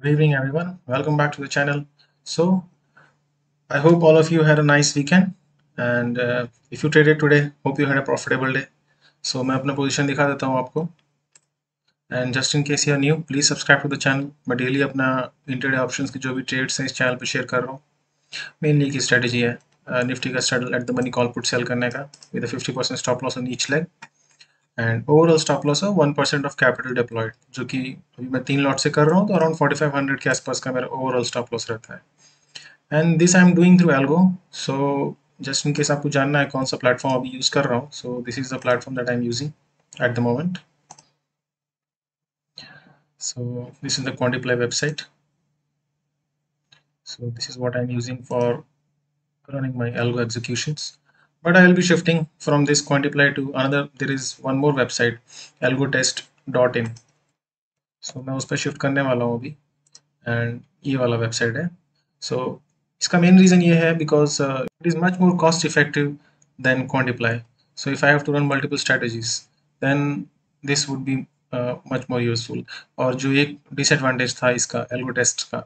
Good evening, everyone. Welcome back to the channel. So, I hope all of you had a nice weekend, and if you traded today, hope you had a profitable day. So, मैं अपना position दिखा देता हूँ आपको. And just in case you are new, please subscribe to the channel. मैं daily अपना intraday options की जो भी ट्रेड्स हैं इस चैनल पे शेयर कर रहा हूँ. मेनली की स्ट्रेटजी है निफ्टी का struggle eight the money call put sell करने का with 50% stop loss on each leg and overall stop loss है 1% ऑफ कैपिटल डिप्लॉयड, जो कि अभी मैं 3 लॉट से कर रहा हूँ तो अराउंड 4500 के आसपास का मेरा ओवरऑल स्टॉप लॉस रहता है. And this I am doing through algo. So just in case आपको जानना है कौन सा प्लेटफॉर्म अभी यूज़ कर रहा हूँ, so this is the platform that I am using at the moment. So this is the Quantiplay website. So this is what I'm using for running my algo executions. But I will be shifting from this Quantiplay to another. There is one more website, algotest.in. So मैं उस पर shift करने वाला हूँ अभी. And ये वाला website है. सो इसका मेन रीज़न ये है because it is much more cost effective than Quantiply. So if I have to run multiple strategies then this would be much more useful. और जो एक डिसएडवांटेज था इसका एल्गो टेस्ट का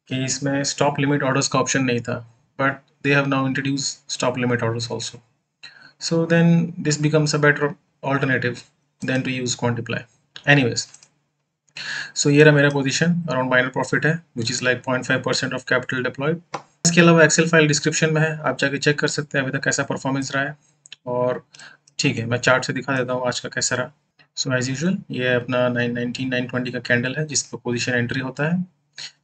कि इसमें स्टॉप लिमिट ऑर्डर्स का ऑप्शन नहीं था, but they have now introduce stop limit orders also. So then this becomes a better alternative than to use Quantiply. Anyways, so ये रहा मेरा पोजीशन. अराउंड माइनर प्रॉफिट है which is like 0.5% of capital deployed. इसके अलावा Excel file description में है, आप जाके चेक कर सकते हैं अभी तक कैसा परफॉर्मेंस रहा है. और ठीक है, मैं चार्ट से दिखा देता हूँ आज का कैसा रहा. सो एज यूजुअल ये अपना 919 920 का कैंडल है जिस पर पोजीशन एंट्री होता है.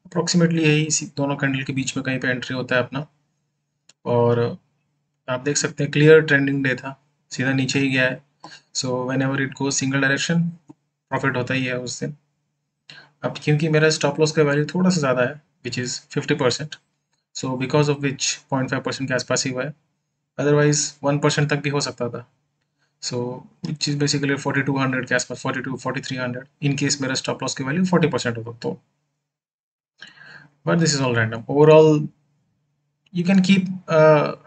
अप्रोक्सीमेटली यही इसी दोनों कैंडल के बीच में कहीं पे एंट्री होता है अपना. और आप देख सकते हैं क्लियर ट्रेंडिंग डे था, सीधा नीचे ही गया है. So when ever it goes single direction profit होता ही है उस दिन. अब क्योंकि मेरा स्टॉप लॉस का वैल्यू थोड़ा सा ज़्यादा है which is 50%, so because of which 0.5% के आसपास ही हुआ है. अदरवाइज 1% तक भी हो सकता था. सो विच इज़ बेसिकली 4200 के आसपास, 4300 इन केस मेरा स्टॉप लॉस की वैल्यू 40% होता तो. But this is all random. Overall you can keep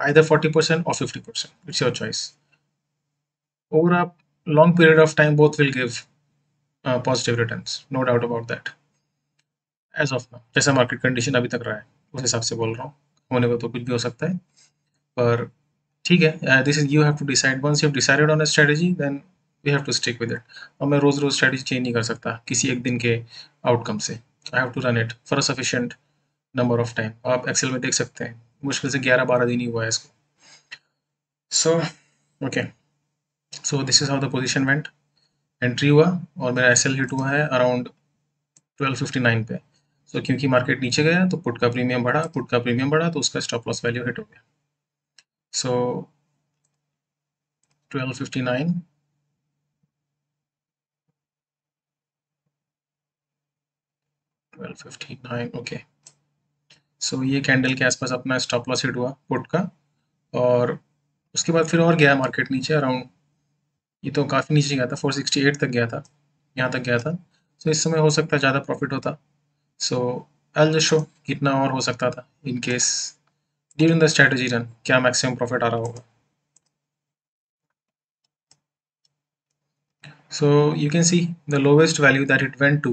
either 40% or 50%. It's your choice. Over a long period of time, both will give positive returns. No doubt about that. As of now, जैसा market condition अभी तक रहा है उस हिसाब से बोल रहा हूँ. होने को तो कुछ भी हो सकता है, पर ठीक है. This is you have to decide. Once you have decided on a strategy then we have to stick with it. और मैं रोज रोज स्ट्रेटजी चेंज नहीं कर सकता किसी एक दिन के आउटकम से. I have to run it for a sufficient number of time. आप एक्सेल में देख सकते हैं मुश्किल से 11-12 दिन ही हुआ है इसको. So okay, so this is how the position went. Entry हुआ और मेरा एसएल हिट हुआ है अराउंड 1259 पे. सो क्योंकि मार्केट नीचे गया तो पुट का प्रीमियम बढ़ा तो उसका स्टॉप लॉस वैल्यू हिट हो गया. सो 1259 1259 ओके. सो ये कैंडल के आसपास अपना स्टॉप लॉस हिट हुआ पुट का. और उसके बाद फिर और गया मार्केट नीचे अराउंड, ये तो काफ़ी नीचे गया था, 468 तक गया था, यहाँ तक गया था. सो इस समय हो सकता है ज़्यादा प्रॉफिट होता. सो आई जस्ट शो कितना और हो सकता था in case during the strategy run क्या मैक्सिमम प्रॉफिट आ रहा होगा. So you can see the lowest value that it went to,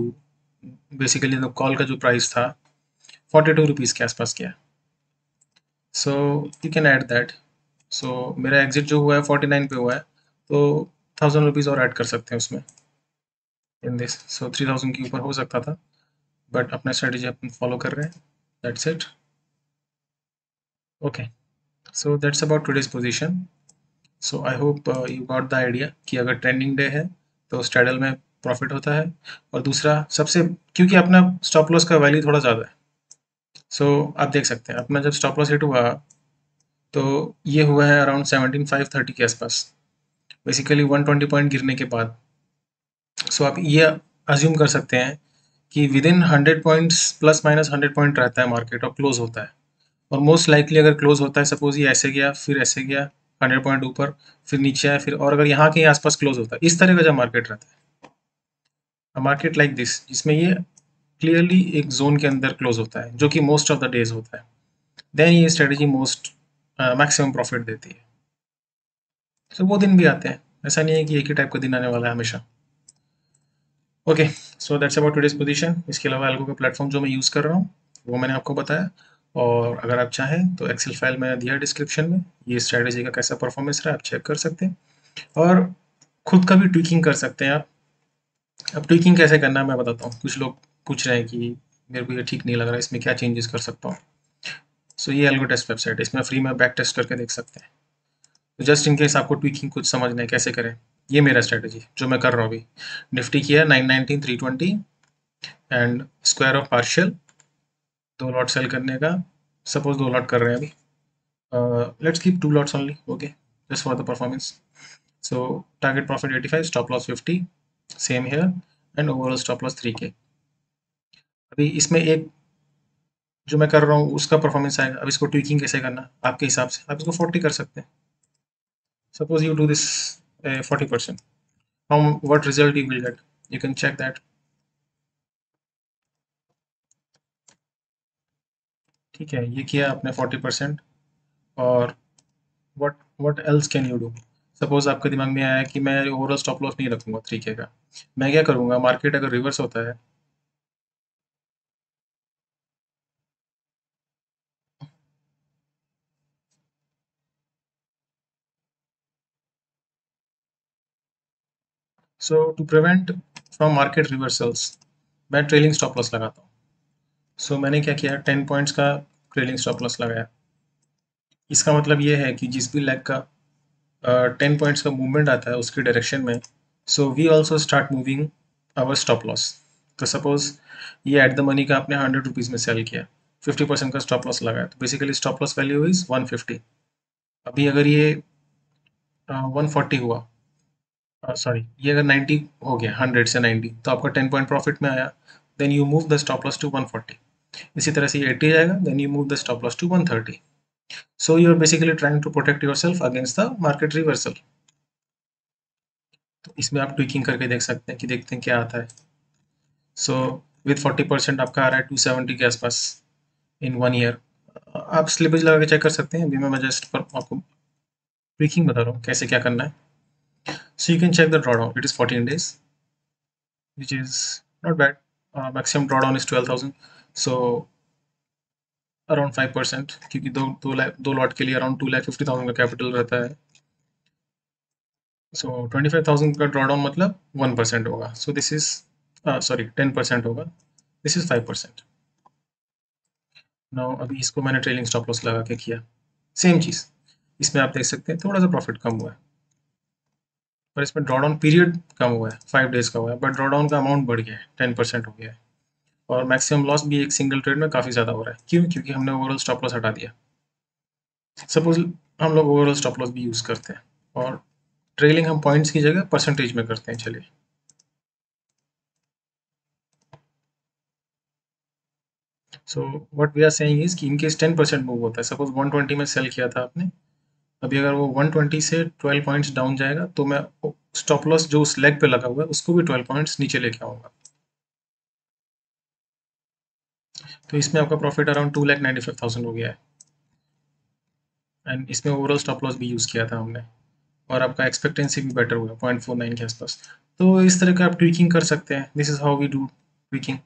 basically the call का जो प्राइस था 42 रुपीज़ के आसपास गया. So you can add that. So मेरा एग्जिट जो हुआ है 49 पे हुआ है, तो 1000 रुपीज़ और ऐड कर सकते हैं उसमें इन दिस. सो 3000 के ऊपर हो सकता था, बट अपना स्ट्रेटजी अपन फॉलो कर रहे हैं. That's it. Okay, so that's about today's position. So I hope you got the idea कि अगर ट्रेंडिंग डे है तो स्ट्रैडल में प्रॉफिट होता है. और दूसरा सबसे, क्योंकि अपना स्टॉप लॉस का वैल्यू थोड़ा ज़्यादा है. सो आप देख सकते हैं अपना जब स्टॉप लॉस हिट हुआ तो ये हुआ है अराउंड 17,530 के आसपास, बेसिकली 120 पॉइंट गिरने के बाद. सो आप ये अज्यूम कर सकते हैं कि with in 100 points plus minus 100 point रहता है मार्केट और क्लोज होता है. और मोस्ट लाइकली अगर क्लोज होता है, सपोज ये ऐसे गया फिर ऐसे गया 100 पॉइंट ऊपर फिर नीचे आया फिर, और अगर यहाँ के आसपास क्लोज होता है, इस तरह का जब मार्केट रहता है, मार्केट लाइक दिस जिसमें ये क्लियरली एक जोन के अंदर क्लोज होता है जो कि मोस्ट ऑफ द डेज होता है, देन ये स्ट्रेटजी मोस्ट मैक्सिमम प्रॉफिट देती है. तो वो दिन भी आते हैं, ऐसा नहीं है कि एक ही टाइप का दिन आने वाला है हमेशा. Okay, so that's about today's position. इसके अलावा एल्गो का प्लेटफॉर्म जो मैं यूज़ कर रहा हूँ वो मैंने आपको बताया, और अगर आप चाहें तो एक्सेल फाइल मैंने दिया डिस्क्रिप्शन में, ये स्ट्रैटेजी का कैसा परफॉर्मेंस रहा आप चेक कर सकते हैं, और खुद का भी ट्विकिंग कर सकते हैं आप। अब ट्विकिंग कैसे करना है मैं बताता हूँ। कुछ लोग पूछ रहे हैं कि मेरे को ये ठीक नहीं लग रहा है, इसमें क्या चेंजेस कर सकता हूँ। सो ये एल्गो टेस्ट वेबसाइट है, इसमें फ्री में बैक टेस्ट करके देख सकते हैं। तो जस्ट इन केस आपको ट्विकिंग कुछ समझना है कैसे करें, ये मेरा स्ट्रैटेजी जो मैं कर रहा हूँ अभी। निफ्टी किया 919 320 and square off partial, 2 lot sell करने का। सपोज 2 लॉट कर रहे हैं अभी, let's keep 2 lots only, okay, just for the performance. So target profit 85, stop loss 50, same here, and overall stop loss 3K। अभी इसमें एक जो मैं कर रहा हूँ उसका परफॉर्मेंस आएगा। अब इसको ट्विकिंग कैसे करना आपके हिसाब से, आप इसको 40 कर सकते हैं। Suppose you do this 40%, how what result you will get, you can check that। ठीक है, ये किया आपने 40%, और what else can you do। Suppose आपके दिमाग में आया कि मैं ओवरऑल स्टॉप लॉस नहीं रखूंगा 3K का, मैं क्या करूंगा, मार्केट अगर रिवर्स होता है, so to prevent from market reversals मैं ट्रेलिंग स्टॉप लॉस लगाता हूँ। सो मैंने क्या किया, 10 पॉइंट्स का ट्रेलिंग स्टॉप लॉस लगाया। इसका मतलब ये है कि जिस भी लेग का 10 पॉइंट्स का मूवमेंट आता है उसकी डायरेक्शन में, so we also start moving our stop loss. तो सपोज ये एट द मनी का आपने 100 रुपीज़ में सेल किया, 50% का स्टॉप लॉस लगाया, तो basically stop loss value is 150। अभी अगर ये 140 हुआ, सॉरी ये अगर 90 हो गया, 100 से 90, तो आपका 10 पॉइंट प्रॉफिट में आया, then you move the stop loss to 140। इसी तरह से ये 80 जाएगा, then you move the stop loss to 130। So you are basically trying to protect your self against the market reversal. तो इसमें आप ट्विकिंग करके देख सकते हैं कि देखते हैं क्या आता है। सो विथ 40% आपका आ रहा है 270 के आसपास इन 1 ईयर। आप स्लिपेज लगा के चेक कर सकते हैं, अभी मैं जस्ट पर आपको ट्विकिंग बता रहा हूँ कैसे क्या करना है। So you can check the draw down, it is 14 days, which is not bad. Maximum draw down is 12,000, so around 5%, क्योंकि दो लॉट के लिए अराउंड 2,50,000 का कैपिटल रहता है। सो 25,000 का ड्रॉ डाउन मतलब 1% होगा, सो दिस इज सॉरी 10% होगा, दिस इज 5%। नाउ अभी इसको मैंने ट्रेलिंग स्टॉप लॉस लगा के किया, सेम चीज़। इसमें आप देख सकते हैं थोड़ा सा प्रॉफिट कम हुआ है, पर इसमें ड्रॉ डाउन पीरियड कम हुआ है, 5 days का हुआ है, बट ड्रॉ डाउन का अमाउंट बढ़ गया है, 10% हो गया है। और मैक्सिमम लॉस भी एक सिंगल ट्रेड में काफ़ी ज़्यादा हो रहा है, क्यों, क्योंकि हमने ओवरऑल स्टॉप लॉस हटा दिया। सपोज हम लोग ओवरऑल स्टॉप लॉस भी यूज़ करते हैं, और ट्रेलिंग हम पॉइंट्स की जगह परसेंटेज में करते हैं। चलिए, so what we are saying is कि इन केस 10% मूव होता है, सपोज 120 में सेल किया था आपने, अभी अगर वो 120 से 12 पॉइंट्स डाउन जाएगा, तो मैं स्टॉप लॉस जो उस लेग पे लगा हुआ है उसको भी 12 पॉइंट्स नीचे लेके आऊंगा। तो इसमें आपका प्रॉफिट अराउंड 2,95,000 हो गया है, एंड इसमें ओवरऑल स्टॉप लॉस भी यूज़ किया था हमने, और आपका एक्सपेक्टेंसी भी बेटर हुआ 0.49 के आसपास। तो इस तरह का आप ट्विकिंग कर सकते हैं, this is how we do tweaking,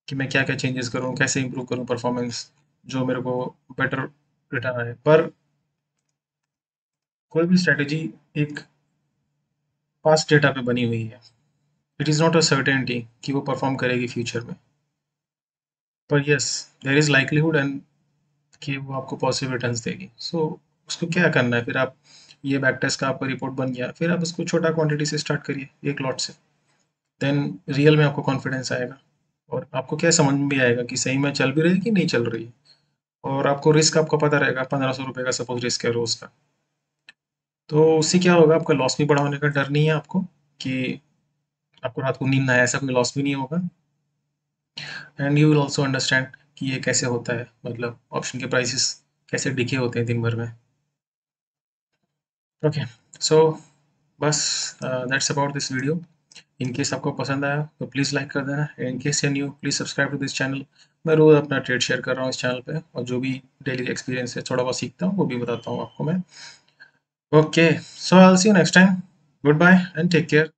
कि मैं क्या क्या चेंजेस करूँ, कैसे इंप्रूव करूँ परफॉर्मेंस, जो मेरे को बेटर रिटर्न आए। पर कोई भी स्ट्रेटेजी एक पास्ट डेटा पे बनी हुई है, it is not a certainty कि वो परफॉर्म करेगी फ्यूचर में, पर yes there is likelihood and कि वो आपको पॉजिटिव रिटर्न्स देगी। सो उसको क्या करना है फिर, आप ये बैक टेस्ट का आपका रिपोर्ट बन गया, फिर आप उसको छोटा क्वांटिटी से स्टार्ट करिए, एक लॉट से, देन रियल में आपको कॉन्फिडेंस आएगा, और आपको क्या समझ में भी आएगा कि सही में चल भी रही है कि नहीं चल रही है। और आपको रिस्क आपको पता रहेगा, 1,500 रुपये का सपोज रिस्क है रोज का, तो उससे क्या होगा, आपका लॉस भी बड़ा होने का डर नहीं है आपको, कि आपको रात को नींद ना आए, ऐसा कोई लॉस भी नहीं होगा। And you will also understand कि ये कैसे होता है, मतलब ऑप्शन के प्राइसेस कैसे डिके होते हैं दिन भर में। ओके, सो बस that's about this video. In case आपको पसंद आया तो प्लीज़ लाइक कर देना, in case you new please subscribe to this channel. मैं रोज़ अपना ट्रेड शेयर कर रहा हूँ इस चैनल पे, और जो भी डेली एक्सपीरियंस है थोड़ा बहुत सीखता हूँ वो भी बताता हूँ आपको मैं। Okay, so I will see you next time, good bye and take care.